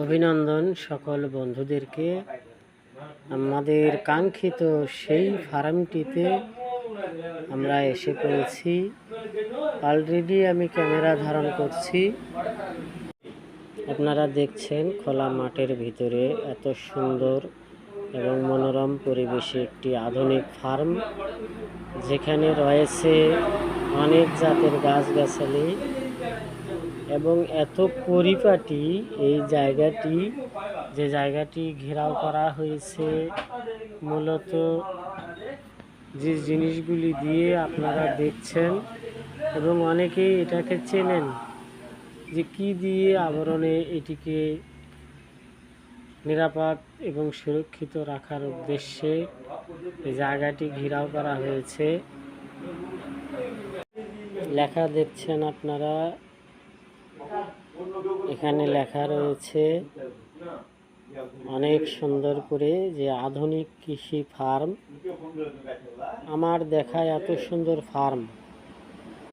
অভিনন্দন সকল বন্ধুদেরকে। আমাদের কাঙ্ক্ষিত সেই ফার্মটিতে আমরা এসে পড়েছি। অলরেডি আমি ক্যামেরা ধারণ করছি। আপনারা দেখছেন খোলা মাঠের ভিতরে এত সুন্দর এবং মনোরম পরিবেশে একটি আধুনিক ফার্ম, যেখানে রয়েছে অনেক জাতের গাছগাছালি এবং এত পরিপাটি। এই জায়গাটি ঘেরাও করা হয়েছে মূলত যে জিনিসগুলি দিয়ে আপনারা দেখছেন, এবং অনেকেই এটাকে চেনেন যে কি দিয়ে আবরণে এটিকে নিরাপদ এবং সুরক্ষিত রাখার উদ্দেশ্যে এই জায়গাটি ঘেরাও করা হয়েছে। লেখা দেখছেন আপনারা, এখানে লেখা রয়েছে অনেক সুন্দর করে যে আধুনিক কৃষি ফার্ম। আমার দেখা এত সুন্দর ফার্ম